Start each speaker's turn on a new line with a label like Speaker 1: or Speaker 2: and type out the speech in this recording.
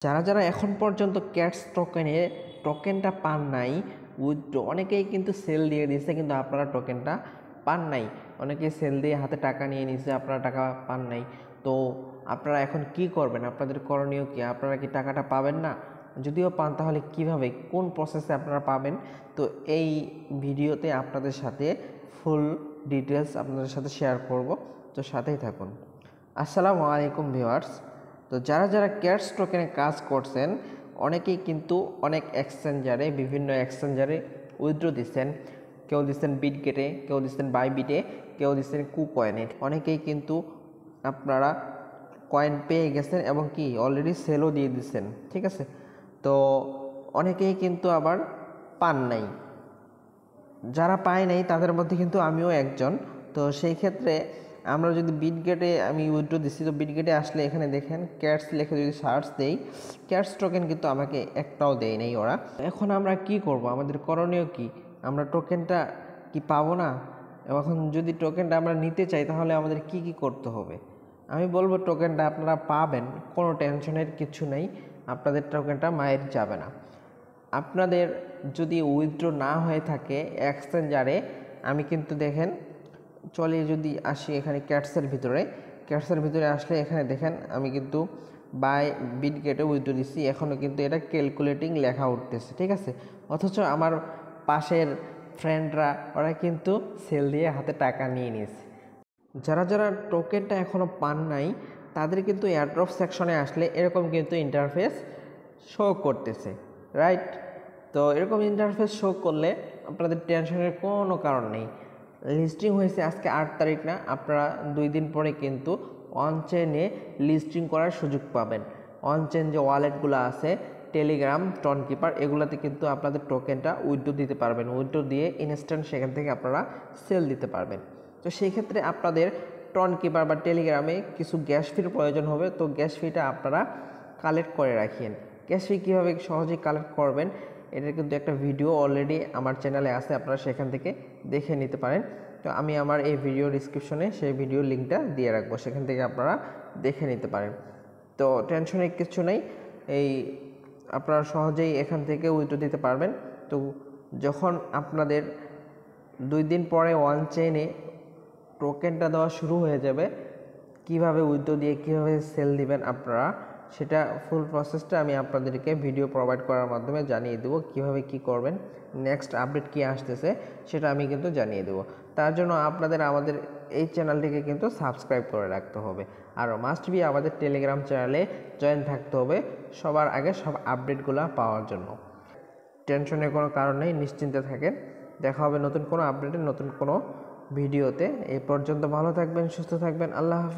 Speaker 1: যারা এখন পর্যন্ত ক্যাটস টোকেনটা পান নাই, উইথড্র অনেকেই কিন্তু সেল দিয়ে দিয়েছে, কিন্তু আপনারা টোকেনটা পান নাই। অনেকেই সেল দিয়ে হাতে টাকা নিয়ে নিয়েছে, আপনারা টাকা পান নাই। তো আপনারা এখন কি করবেন? আপনাদের করণীয় কি? আপনারা কি টাকাটা পাবেন না? যদিও পান তাহলে কিভাবে, কোন প্রসেসে আপনারা পাবেন? তো এই ভিডিওতে আপনাদের সাথে ফুল ডিটেলস আপনাদের সাথে শেয়ার করব, তো সাথেই থাকুন। আসসালামু আলাইকুম ভিউয়ার্স। তো যারা ক্যাটস টোকেনে কাজ করছেন, অনেকেই কিন্তু অনেক বিভিন্ন এক্সচেঞ্জারে উইথড্র দিচ্ছেন। কেউ দিচ্ছেন বিটগেটে, কেউ দিচ্ছেন বাইবিটে, কেউ দিচ্ছেন কুকয়েনে। অনেকেই কিন্তু আপনারা কয়েন পেয়ে গেছেন এবং কি অলরেডি সেলও দিয়ে দিচ্ছেন, ঠিক আছে। তো অনেকেই কিন্তু আবার পান নাই। যারা পায় নাই তাদের মধ্যে কিন্তু আমিও একজন। তো সেই ক্ষেত্রে আমরা যদি বিটগেটে আমি উইথড্র দিচ্ছি, তো বিটগেটে আসলে এখানে দেখেন ক্যাটস লিখে যদি সার্চ দেই, ক্যাটস টোকেন কিন্তু আমাকে একটাও দেয় নাই ওরা। এখন আমরা কি করব? আমাদের করণীয় কি? আমরা টোকেনটা কি পাবো না? এখন যদি টোকেনটা আমরা নিতে চাই তাহলে আমাদের কি করতে হবে? আমি বলবো টোকেনটা আপনারা পাবেন, কোনো টেনশনের কিছু নেই। আপনাদের টোকেনটা মায়ের যাবে না। আপনাদের যদি উইথড্র না হয়ে থাকে এক্সচেঞ্জারে, আমি কিন্তু দেখেন চলে যদি আসি এখানে ক্যাটসের ভিতরে আসলে এখানে দেখেন আমি কিন্তু বাই বিটগেটে উইথড্র দিচ্ছি, এখনও কিন্তু এটা ক্যালকুলেটিং লেখা উঠতেছে, ঠিক আছে। অথচ আমার পাশের ফ্রেন্ডরা ওরা কিন্তু সেল দিয়ে হাতে টাকা নিয়ে নিয়েছে। যারা টোকেনটা এখনও পান নাই তাদের কিন্তু এয়ারড্রপ সেকশনে আসলে এরকম কিন্তু ইন্টারফেস শো করতেছে, রাইট। তো এরকম ইন্টারফেস শো করলে আপনাদের টেনশনের কোনো কারণ নেই। লিস্টিং হয়েছে আজকে 8 তারিখ না, আপনারা 2 দিন পরে কিন্তু অনচেনে লিস্টিং করার সুযোগ পাবেন। অনচেন যে ওয়ালেটগুলো আছে, টেলিগ্রাম, টনকিপার, এগুলোতে কিন্তু আপনাদের টোকেনটা উইথড্র দিতে পারবেন। উইথড্র দিয়ে ইনস্ট্যান্ট সেখান থেকে আপনারা সেল দিতে পারবেন। তো সেই ক্ষেত্রে আপনাদের টনকিপার বা টেলিগ্রামে কিছু গ্যাস ফির প্রয়োজন হবে। তো গ্যাস ফিটা আপনারা কালেক্ট করে রাখিয়েন। গ্যাস ফি কীভাবে সহজেই কালেক্ট করবেন, এটার কিন্তু একটা ভিডিও অলরেডি আমার চ্যানেলে আছে, আপনারা সেখান থেকে দেখে নিতে পারেন। তো আমি আমার এই ভিডিও ডিসক্রিপশনে সেই ভিডিও লিঙ্কটা দিয়ে রাখবো, সেখান থেকে আপনারা দেখে নিতে পারেন। তো টেনশনের কিছু নেই, এই আপনারা সহজেই এখান থেকে উইথড্র দিতে পারবেন। তো যখন আপনাদের 2 দিন পরে ওয়ান চেইনে টোকেনটা দেওয়া শুরু হয়ে যাবে, কিভাবে উইথড্র দিয়ে কিভাবে সেল দিবেন আপনারা, সেটা ফুল প্রসেসটা আমি আপনাদেরকে ভিডিও প্রোভাইড করার মাধ্যমে জানিয়ে দেবো। কিভাবে কি করবেন, নেক্সট আপডেট কি আসতেছে সেটা আমি কিন্তু জানিয়ে দেবো। তার জন্য আপনাদের আমাদের এই চ্যানেলটিকে কিন্তু সাবস্ক্রাইব করে রাখতে হবে, আর মাস্ট বি আমাদের টেলিগ্রাম চ্যানেলে জয়েন থাকতে হবে সবার আগে সব আপডেটগুলো পাওয়ার জন্য। টেনশনের কোনো কারণ নেই, নিশ্চিন্তে থাকেন। দেখা হবে নতুন কোনো আপডেটে, নতুন কোনো ভিডিওতে। এই পর্যন্ত ভালো থাকবেন, সুস্থ থাকবেন। আল্লাহ হাফেজ।